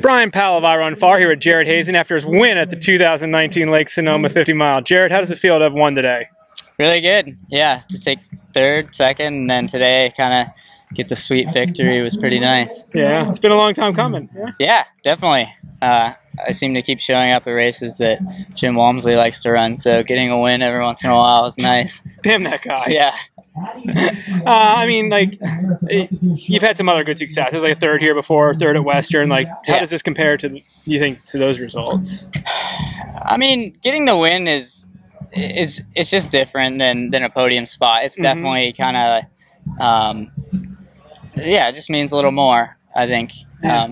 Brian Powell of I Run Far here with Jared Hazen after his win at the 2019 Lake Sonoma 50 mile. Jared, how does it feel to have won today? Really good. Yeah, to take third, second, and then today kind of get the sweet victory was pretty nice. Yeah, it's been a long time coming. Yeah, definitely. I seem to keep showing up at races that Jim Walmsley likes to run, so getting a win every once in a while is nice. Damn that guy. Yeah. I mean, like, you've had some other good successes, like a third here before, third at Western. Like, how does this compare to, you think, to those results? I mean, getting the win is it's just different than a podium spot. It's definitely kind of, yeah, it just means a little more, I think. Yeah.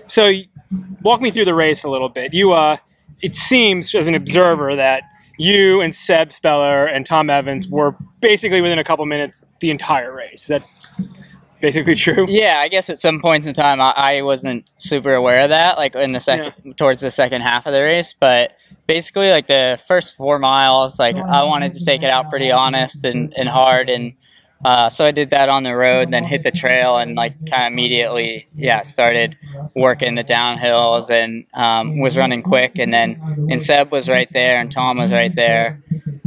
So walk me through the race a little bit. You, it seems as an observer that you and Seb Speller and Tom Evans were basically within a couple minutes the entire race. Is that basically true? Yeah, I guess at some points in time I wasn't super aware of that, like in the second towards the second half of the race. But basically, like the first 4 miles, like I wanted to take it out pretty honest and hard, and so I did that on the road, then hit the trail and like kind of immediately, started working the downhills and was running quick, and Seb was right there and Tom was right there.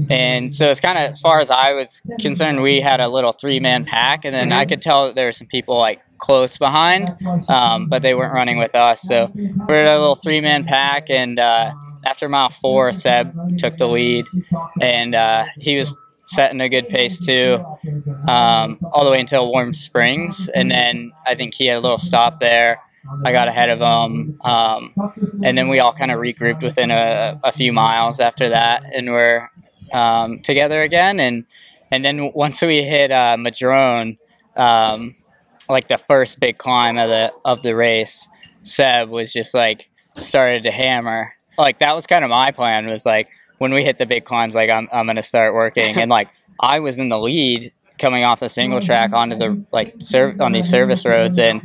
And so it's kind of, as far as I was concerned, we had a little 3-man pack, and then I could tell that there were some people like close behind, but they weren't running with us. So we're at a little 3-man pack, and after mile 4, Seb took the lead, and he was setting a good pace too, all the way until Warm Springs, and then I think he had a little stop there. I got ahead of him, and then we all kind of regrouped within a few miles after that, and we're together again. And then once we hit Madrone, like the first big climb of the race, Seb was just like started to hammer. Like that was kind of my plan, was like, when we hit the big climbs, like I'm gonna start working, and like I was in the lead coming off the single track onto the on these service roads, and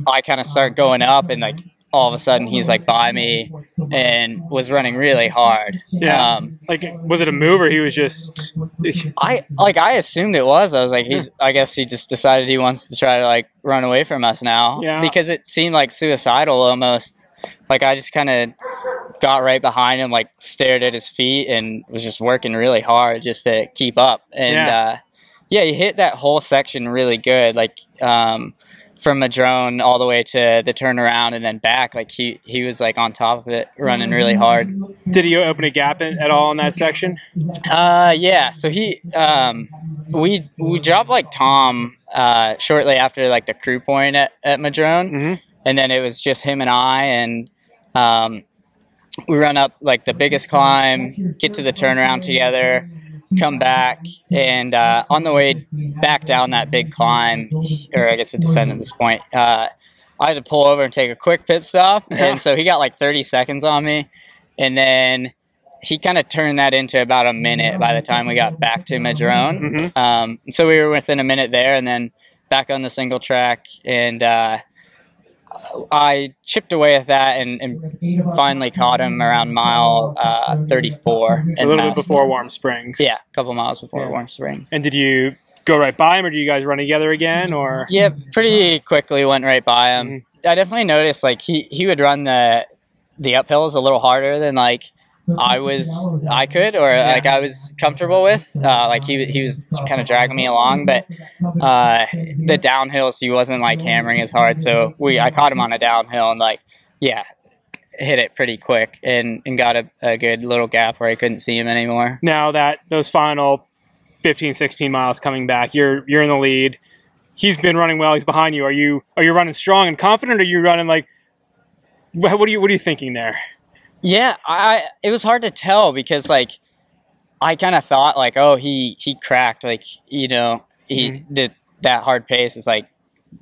I kind of start going up, and like all of a sudden he's like by me and was running really hard. Yeah. Like, was it a move or he was just? I assumed it was. I was like, I guess he just decided he wants to try to like run away from us now. Yeah. Because it seemed like suicidal almost. Like I just kind of got right behind him, like stared at his feet, and was just working really hard just to keep up. And he hit that whole section really good, like from Madrone all the way to the turnaround and then back. Like he was like on top of it, running really hard. Did he open a gap at all in that section? Yeah. So he we dropped like Tom shortly after like the crew point at Madrone, and then it was just him and I, and we run up like the biggest climb, get to the turnaround together, come back, and on the way back down that big climb, or I guess a descent at this point, I had to pull over and take a quick pit stop, and so he got like 30 seconds on me, and then he kind of turned that into about a minute by the time we got back to Madrone. So we were within a minute there, and then back on the single track, and I chipped away at that and finally caught him around mile 34. So a little bit before Warm Springs. Yeah, a couple miles before Warm Springs. And did you go right by him, or did you guys run together again? Or yeah, pretty quickly went right by him. I definitely noticed like he would run the uphills a little harder than like I could, or like I was comfortable with. Like he was kind of dragging me along, but the downhills he wasn't like hammering as hard. So I caught him on a downhill and like hit it pretty quick and got a good little gap where I couldn't see him anymore. Now that those final 15, 16 miles coming back, you're in the lead. He's been running well. He's behind you. Are you running strong and confident, or are you running like? What are you thinking there? Yeah, it was hard to tell because like I kind of thought like, oh, he cracked, like, you know, he did that hard pace is like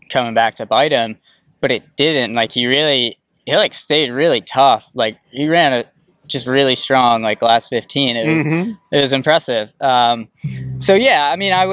coming back to bite him, but it didn't. Like he like stayed really tough. Like he ran just really strong like last 15. It was impressive. So yeah, I mean I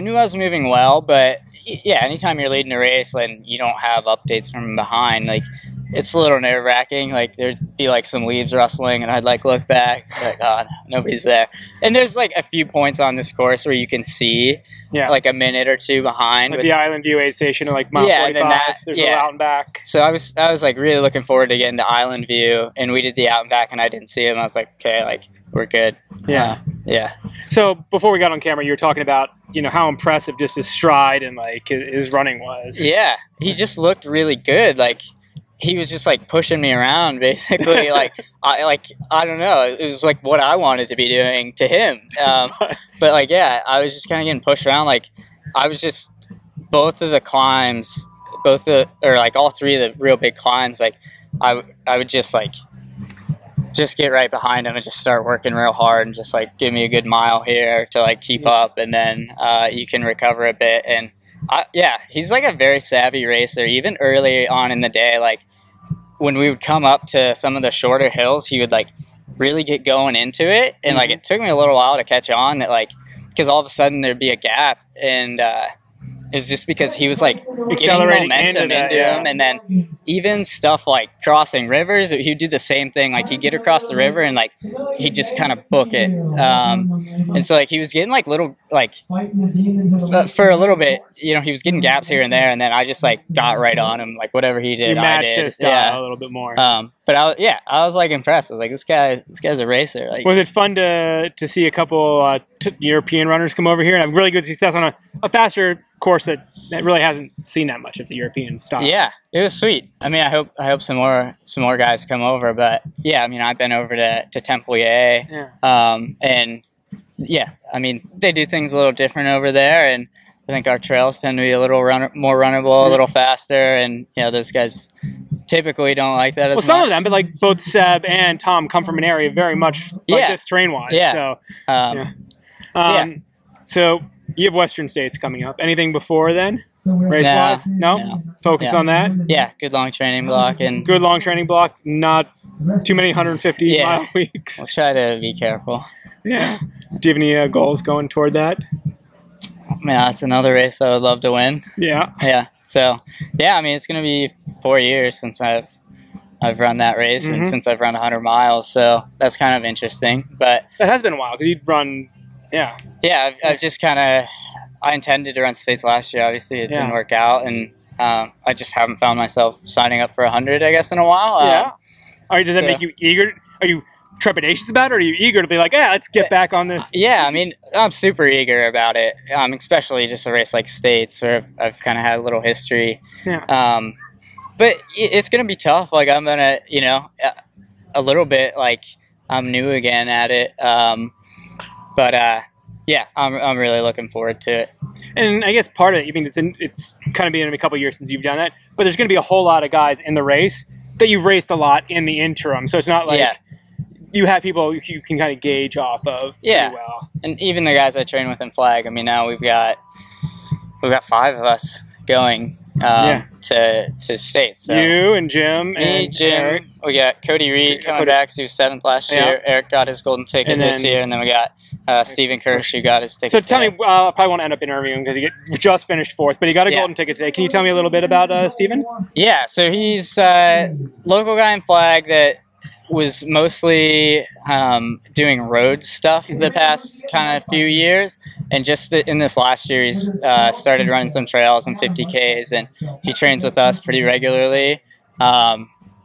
knew I was moving well, but yeah, anytime you're leading a race and you don't have updates from behind, like it's a little nerve wracking. Like there'd be like some leaves rustling, and I'd like look back, like, oh, nobody's there. And there's like a few points on this course where you can see like a minute or two behind, like the Island View aid station, or like mile 45. There's a little out and back. So I was like really looking forward to getting to Island View, and we did the out and back, and I didn't see him. I was like, okay, like we're good. Yeah. So before we got on camera, you were talking about, you know, how impressive just his stride and like his running was. Yeah, he just looked really good. Like he was just like pushing me around, basically. I don't know. It was like what I wanted to be doing to him. But like, yeah, I was just kind of getting pushed around. Like I was just both of the climbs, all three of the real big climbs. Like I would just get right behind him and just start working real hard and just like give me a good mile here to like keep up, and then you can recover a bit. And he's like a very savvy racer. Even early on in the day, like when we would come up to some of the shorter hills, he would like really get going into it, and like it took me a little while to catch on that, like, because all of a sudden there'd be a gap, and it's just because he was like accelerating momentum into him. And then even stuff like crossing rivers, he'd do the same thing. Like he'd get across the river and like he'd just kind of book it. And so like he was getting like little, like for a little bit, you know, he was getting gaps here and there, and then I just like got right on him. Like whatever he did, you matched I did. His style a little bit more. But I was like impressed. I was like, this guy's a racer. Like, was it fun to see a couple European runners come over here and have really good success on a faster course that really hasn't seen that much of the European style? Yeah, it was sweet. I mean, I hope some more guys come over. But yeah, I mean, I've been over to Templier, and yeah, I mean, they do things a little different over there, and I think our trails tend to be a little more runnable, a little faster, and yeah, those guys typically don't like that as much. Well, some of them, but like both Seb and Tom come from an area very much like this terrain-wise. Yeah. So you have Western States coming up. Anything before then, race-wise? No? Focus on that? Yeah, good long training block. Good long training block, not too many 150-mile weeks. We'll try to be careful. Yeah. Do you have any goals going toward that? Yeah, that's another race I would love to win. Yeah. Yeah. So, yeah, I mean, it's going to be 4 years since I've run that race and since I've run 100 miles. So that's kind of interesting. But that has been a while because you'd run, Yeah, I've just kind of, I intended to run states last year. Obviously, it didn't work out. And I just haven't found myself signing up for 100, I guess, in a while. Does that make you eager? Are you trepidatious about it, or are you eager to be like, let's get back on this? Yeah, I mean, I'm super eager about it, especially just a race like states where I've kind of had a little history. Yeah. But it's going to be tough. Like, I'm going to, you know, a little bit like I'm new again at it. But I'm really looking forward to it. And I guess part of it, even it's kind of been a couple of years since you've done that, but there's going to be a whole lot of guys in the race that you've raced a lot in the interim. So it's not like you have people you can kind of gauge off of pretty well. And even the guys I train with in flag, I mean, now we've got 5 of us going to states. So you and Jim and Jim. Eric. We got Cody Reed coming back because he was 7th last year. Eric got his golden ticket this year, and then we got Stephen Kirsch who got his ticket. So tell me, I probably won't end up interviewing because he just finished 4th, but he got a golden ticket today. Can you tell me a little bit about Stephen? Yeah, so he's a local guy in flag that was mostly doing road stuff the past kind of few years, and just in this last year he's started running some trails and 50Ks, and he trains with us pretty regularly.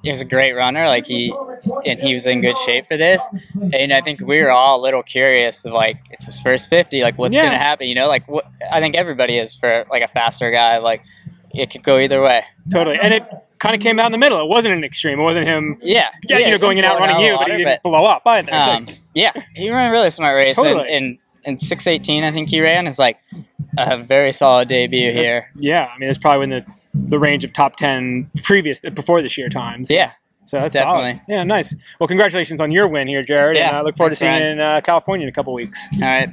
He's a great runner, like he was in good shape for this, and I think we were all a little curious of like, it's his first 50, like what's gonna happen, you know, like what I think everybody is for like a faster guy, like it could go either way. Totally. And it kind of came out in the middle. It wasn't an extreme. It wasn't him going in out running you, but he didn't blow up either. He ran a really smart race. Totally. And in 6:18, I think he ran, is like a very solid debut here. Yeah, I mean, it's probably in the range of top 10 before this year times. Yeah. So that's definitely solid. Yeah, nice. Well, congratulations on your win here, Jared. And I look forward to seeing you in California in a couple weeks. All right.